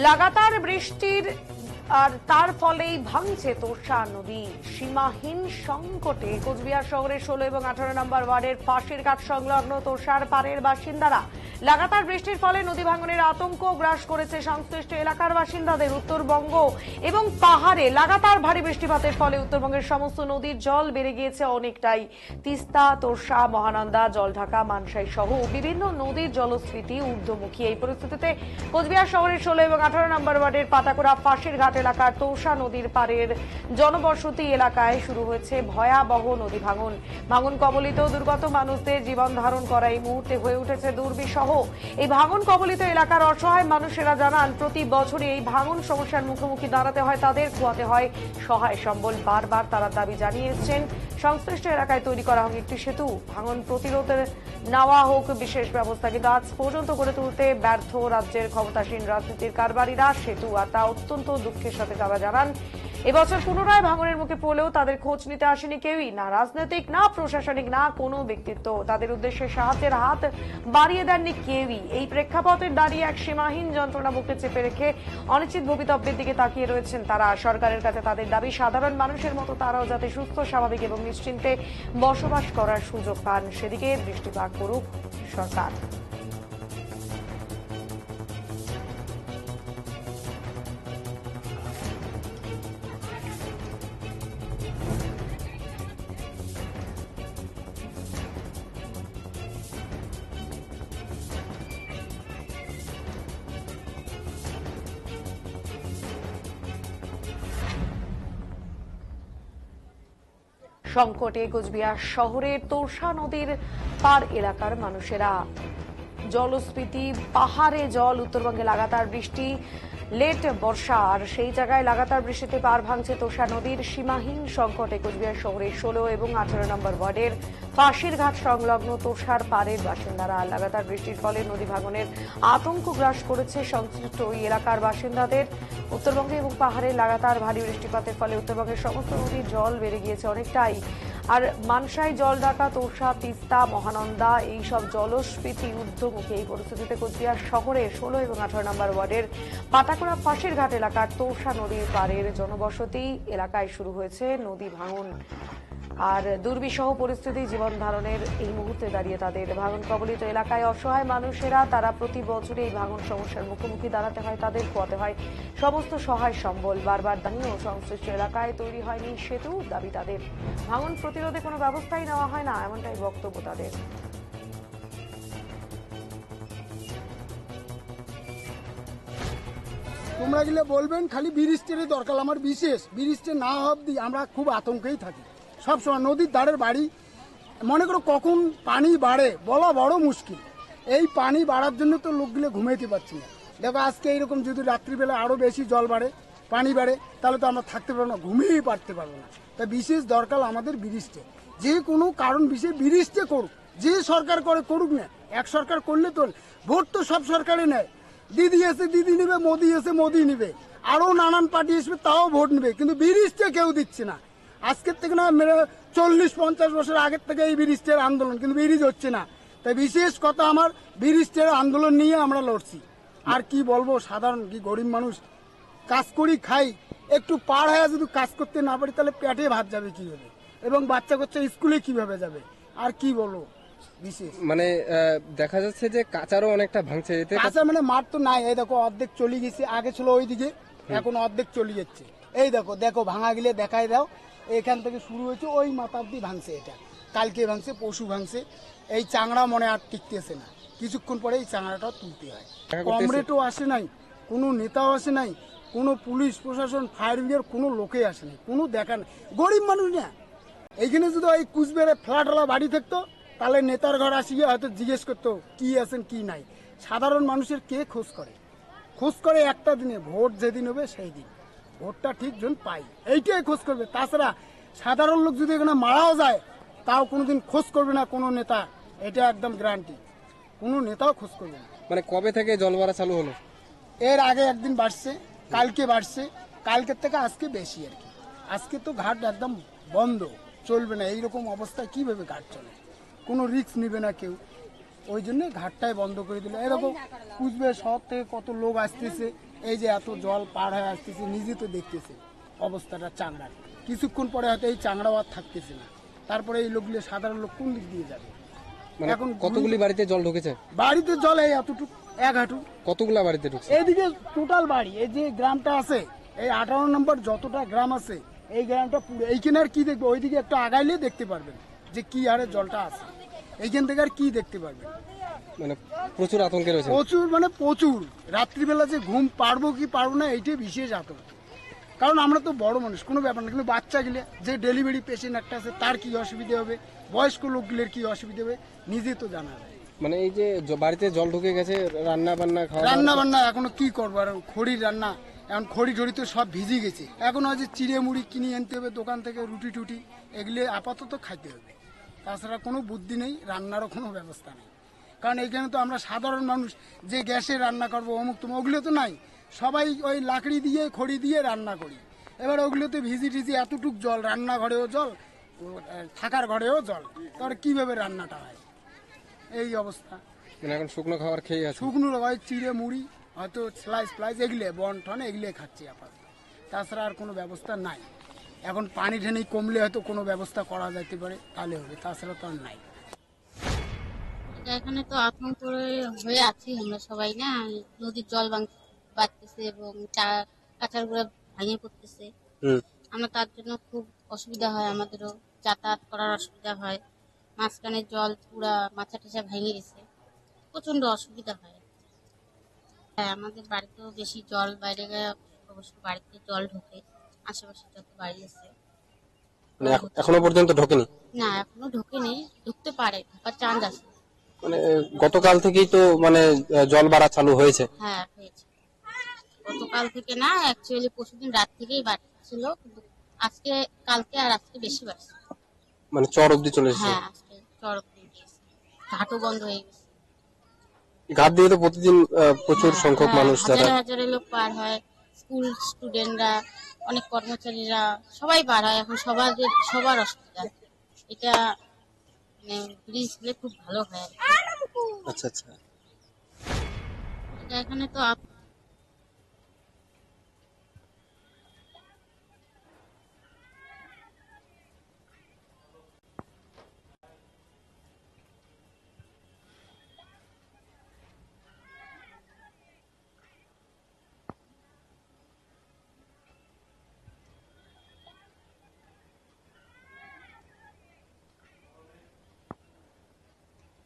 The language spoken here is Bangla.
লাগাতার বৃষ্টির আর তার ফলেই ভাঙছে তোষা নদী। সীমাহীন সংকটে কোচবিহার শহরের 16 এবং 18 নম্বর ওয়ার্ডের পাশের ঘাট সংলগ্ন তোষার পাড়ের বাসিন্দারা। লাগাতার বৃষ্টির ফলে নদী ভাঙনের আতঙ্ক গ্রাস করেছে সংশ্লিষ্ট এলাকার বাসিন্দাদের। উত্তরবঙ্গ এবং পাহাড়ে লাগাতার ভারী বৃষ্টিপাতের ফলে উত্তরবঙ্গের সমস্ত নদীর জল বেড়ে গিয়েছে অনেকটাই। তিস্তা, তোষা, মহানন্দা, জলঢাকা, মানসাই সহ বিভিন্ন নদীর জলস্ফীতি ঊর্ধ্বমুখী। এই পরিস্থিতিতে কোচবিহার শহরের 16 এবং 18 নম্বর ওয়ার্ডের পাতাকুড়া ফাঁসির ঘাট এলাকার তোষা নদীর পাড়ের জনবসতি এলাকায় শুরু হয়েছে ভয়াবহ নদী ভাঙন। ভাঙন কবলিত দুর্গত মানুষদের জীবন ধারণ করা এই মুহূর্তে হয়ে উঠেছে দুর্বিষহ। এই ভাঙন কবলিত এলাকার অসহায় মানুষেরা জানান, প্রতি বছরই এই ভাঙন সমস্যার মুখোমুখি দাঁড়াতে হয় তাদের, খোয়াতে হয় সহায় সম্বল। বারবার তারা দাবি জানিয়েছেন সংশ্লিষ্ট এলাকায় তৈরি করা হোক একটি সেতু, ভাঙন প্রতিরোধে নেওয়া হোক বিশেষ ব্যবস্থা। কিন্তু আজ পর্যন্ত করে তুলতে ব্যর্থ রাজ্যের ক্ষমতাসীন রাজনীতির কারবারিরা সেতু, আর তা অত্যন্ত দুঃখের সাথে তারা জানান। এবছর পুনরায় ভাঙনের মুখে পড়লেও তাদের খোঁজ নিতে আসেনি কেউই, না রাজনৈতিক, না প্রশাসনিক, না কোনো ব্যক্তিত্ব। তাদের উদ্দেশ্যে সাহায্যের হাত বাড়িয়ে দেননি কেউই। এই প্রেক্ষাপটে দাঁড়িয়ে এক সীমাহীন যন্ত্রণা বুকে চেপে রেখে অনিশ্চিত ভবিতব্যের দিকে তাকিয়ে রয়েছেন তারা। সরকারের কাছে তাদের দাবি, সাধারণ মানুষের মতো তারাও যাতে সুস্থ, স্বাভাবিক এবং নিশ্চিন্তে বসবাস করার সুযোগ পান, সেদিকে দৃষ্টিপাত করুক সরকার। সংকটে কোচবিহার শহরের তোষা নদীর পাড় এলাকার মানুষেরা। জলস্ফীতি, পাহাড়ে জল, উত্তরবঙ্গে লাগাতার বৃষ্টি, লেট বর্ষা, আর সেই জায়গায় লাগাতার বৃষ্টিতে পার ভাঙছে তোষা নদীর। সীমাহীন সংকটে কোচবিহার শহরের 16 এবং 18 নম্বর ওয়ার্ডের ফাঁসির ঘাট সংলগ্ন তোষার পাড়ের বাসিন্দারা। লাগাতার বৃষ্টির ফলে নদী ভাঙনের আতঙ্ক গ্রাস করেছে সংশ্লিষ্ট ওই এলাকার বাসিন্দাদের। উত্তরবঙ্গে এবং পাহাড়ে লাগাতার ভারী বৃষ্টিপাতের ফলে উত্তরবঙ্গের সমস্ত নদীর জল বেড়ে গিয়েছে অনেকটাই। আর মানসাই, জলঢাকা, তোষা, তিস্তা, মহানন্দা এইসব জলস্ফীতি ঊর্ধ্বমুখী। এই পরিস্থিতিতে কোচবিহার শহরের 16 এবং 18 নম্বর ওয়ার্ডের পাতাকুড়া ফাঁসির ঘাট এলাকার তোষা নদীর পাড়ের জনবসতি এলাকায় শুরু হয়েছে নদী ভাঙন। আর দুর্বিষহ পরিস্থিতি জীবন ধারণের এই মুহূর্তে দাঁড়িয়ে তাদের। ভাঙন কবলিত এলাকায় অসহায় মানুষেরা, তারা প্রতি বছরই এই ভাঙন সমস্যার মুখোমুখি দাঁড়াতে হয় তাদের, খোয়াতে হয় সমস্ত সহায় সম্বল। বারবার দাঁড়িয়েও সংশ্লিষ্ট এলাকায় তৈরি হয়নি সেতু, দাবি তাদের। ভাঙন প্রতিরোধে কোনো ব্যবস্থাই নেওয়া হয় না, এমনটাই বক্তব্য তাদের। তোমরা গেলে বলবেন খালি ব্রিজের দরকার, আমার বিশেষ ব্রিজটা না অবধি আমরা খুব আতঙ্কেই থাকি সবসময়। নদীর ধারের বাড়ি, মনে করো কখন পানি বাড়ে বলা বড় মুশকিল। এই পানি বাড়ার জন্য তো লোকগুলো ঘুমাইতে পারছি না। দেখো আজকে এইরকম যদি রাত্রিবেলা আরও বেশি জল বাড়ে, পানি বাড়ে, তাহলে তো আমরা থাকতে পারবো না, ঘুমিয়েই পারতে পারবো না। তাই বিশেষ দরকার আমাদের ব্রিজটা, যে কোনো কারণ বিশেষ ব্রিজটা করুক, যে সরকার করে করুক না। এক সরকার করলে তো ভোট তো সব সরকারে নেয়, দিদি এসে দিদি নিবে, মোদি এসে মোদি নিবে, আরও নানান পার্টি আসবে তাও ভোট নেবে, কিন্তু ব্রিজটা কেউ দিচ্ছে না। আজকের থেকে না 40-50 বছর আগের থেকে এই ব্রিজের আন্দোলন, কিন্তু ব্রিজ হচ্ছে না। তাই বিশেষ কথা আমার ব্রিজের আন্দোলন নিয়ে আমরা লড়ছি। আর কি বলবো, সাধারণ কি গরিব মানুষ, কাজ করি খাই, একটু পার হয়ে যদি কাজ করতে না পারি তাহলে পেটে ভাত যাবে কিভাবে, এবং বাচ্চা কাচ্চা স্কুলে কিভাবে যাবে, আর কি বলবো। বিশেষ মানে দেখা যাচ্ছে যে কাঁচারও অনেকটা ভাঙছে, এতে কাঁচা মানে মাঠ তো নাই। এই দেখো অর্ধেক চলে গেছে, আগে ছিল ওইদিকে, এখন অর্ধেক চলে যাচ্ছে। এই দেখো দেখো ভাঙা গেলে দেখাই দাও, এখান থেকে শুরু হয়েছে ওই মাথা অব্দি ভাঙছে। এটা কালকে ভাঙছে, পশু ভাঙছে। এই চাংড়া মনে আর টিকতেছে না, কিছুক্ষণ পরে এই চাংড়াটাও তুলতে হয়। কমরেডও আসে নাই, কোনো নেতাও আসে নাই, কোনো পুলিশ প্রশাসন, ফায়ার ব্রিগেড কোনো লোকেই আসে নাই, কোনো দেখা নেই। গরিব মানুষ না, এইখানে যদি ওই কুচবিহারে ফ্ল্যাটওয়ালা বাড়ি থাকতো তাহলে নেতার ঘর আসিয়ে হয়তো জিজ্ঞেস করতো কি আছেন কি নাই। সাধারণ মানুষের কে খোঁজ করে? খোঁজ করে একটা দিনে, ভোট যেদিন হবে সেই দিন, ভোটটা ঠিক জন পাই, এইটাই খোঁজ করবে। তাছাড়া সাধারণ লোক যদি এখানে মারাও যায় তাও কোনোদিন খোঁজ করবে না কোনো নেতা, এটা একদম গ্যারান্টি। কোনো নেতাও খোঁজ করবে না। মানে কবে থেকে জল বাড়া চালু হলো? এর আগে একদিন বাড়ছে, কালকে বাড়ছে, কালকের থেকে আজকে বেশি আর কি। আজকে তো ঘাট একদম বন্ধ, চলবে না। এইরকম অবস্থায় কিভাবে ঘাট চলে? কোনো রিস্ক নিবে না কেউ। ওই জন্য ঘাটটাই বন্ধ করে দিল। এরকম কুচবিহার শহর থেকে কত লোক আসতেছে, এই যে এত জল পার হয়ে আসতেছে, নিজে তো দেখতেছে অবস্থাটা চাংড়ার। কিছুক্ষণ পরে হয়তো এই চাংড়াও আর থাকতেছে না, তারপরে এই লোকগুলো সাধারণ লোক কোন দিক দিয়ে যাবে? মানে এখন কতগুলি বাড়িতে জল ঢুকেছে? বাড়িতে জল এই এতটুকু, এক হাঁটু। কতগুলা বাড়িতে ঢুকছে? এইদিকে টোটাল বাড়ি, এই যে গ্রামটা আছে, এই 18 নম্বর যতটা গ্রাম আছে, এই গ্রামটা পুরো। এইখানে আর কি দেখবো? ওইদিকে একটু আগাইলে দেখতে পারবেন যে কি হারে জলটা আছে। এইখান থেকে আর কি দেখতে পারবেন? মানে প্রচুর আতঙ্কে রয়েছে। প্রচুর, মানে প্রচুর। রাত্রিবেলা যে ঘুম পারবো কি পারবো না, এইটাই বিশেষ আতঙ্ক। কারণ আমরা তো বড় মানুষ, কোনো ব্যাপার না, কিন্তু বাচ্চা গেলে, যে ডেলিভারি পেশেন্ট একটা আছে, তার কি অসুবিধা হবে, বয়স্ক লোকগুলোর কি অসুবিধা হবে, নিজে তো জানা যায়। মানে এই যে বাড়িতে জল ঢুকে গেছে, রান্না বান্না খাওয়া রান্না বান্না এখনো কি করবো? আর খড়ির রান্না, এখন খড়ি ঠড়ি তো সব ভিজে গেছে। এখন হচ্ছে চিড়ে মুড়ি কিনে আনতে হবে দোকান থেকে, রুটি টুটি এগুলো আপাতত খাইতে হবে। তাছাড়া কোনো বুদ্ধি নেই, রান্নারও কোনো ব্যবস্থা নেই। কারণ এইখানে তো আমরা সাধারণ মানুষ, যে গ্যাসে রান্না করবো অমুক তমুক, ওগুলো তো নাই। সবাই ওই লাকড়ি দিয়ে, খড়ি দিয়ে রান্না করি। এবার ওগুলোতে ভিজি টিজি, এতটুক জল, রান্নাঘরেও জল, থাকার ঘরেও জল, তাহলে কিভাবে রান্নাটা হয়? এই অবস্থা। মানে এখন শুকনো খাবার খেয়ে আছে। শুকনো হয় চিড়ে মুড়ি, হয়তো স্লাইস ফ্লাইস এগুলো বন টন এগুলো খাচ্ছি আপাতত। তাছাড়া আর কোনো ব্যবস্থা নাই। এখন পানি ঠানি কমলে হয়তো কোনো ব্যবস্থা করা যেতে পারে, তাহলে হবে, তাছাড়া তো আর নাই। এখানে তো আতঙ্ক হয়ে আছি আমরা সবাই না, নদীর জল বাড়তেছে এবং কাঁচার গুঁড়া ভেঙে পড়তেছে। আমরা তার জন্য খুব অসুবিধা হয়, আমাদেরও যাতায়াত করার অসুবিধা হয়। মাঝখানে জল পুরা মাথা টাচা ভেঙে গেছে, প্রচন্ড অসুবিধা হয়। হ্যাঁ, আমাদের বাড়িতেও বেশি জল বাইরে গিয়ে অবশ্য বাড়িতে জল ঢোকে, আশেপাশে যত বাড়ি আছে। মানে এখনো পর্যন্ত ঢোকেনি? না, এখনো ঢোকেনি, ঢুকতে পারে, ঢোকার চান্স আছে। মানে গতকাল থেকেই তো মানে জল বাড়া চালু হয়েছে। হ্যাঁ, হয়েছে। গতকাল থেকে না, অ্যাকচুয়ালি পরশুদিন রাত থেকেই বাড়ছিল, কিন্তু আজকে, কালকে আর আজকে বেশি বাড়ছে। মানে চর অব্দি চলে এসেছে। হ্যাঁ, আজকে চড়ক দিয়ে গিয়েছে, ঘাটও বন্ধ হয়ে গেছে। ঘাট দিয়ে তো প্রতিদিন প্রচুর সংখ্যক হ্যাঁ, মানুষ যারা, হাজারে হাজারে লোক পার হয়, স্কুল স্টুডেন্টরা, অনেক কর্মচারীরা সবাই পার হয়। এখন সবার অসুবিধা। এটা মানে ব্রিজ হলে খুব ভালো হয়। আচ্ছা আচ্ছা। এটা এখানে তো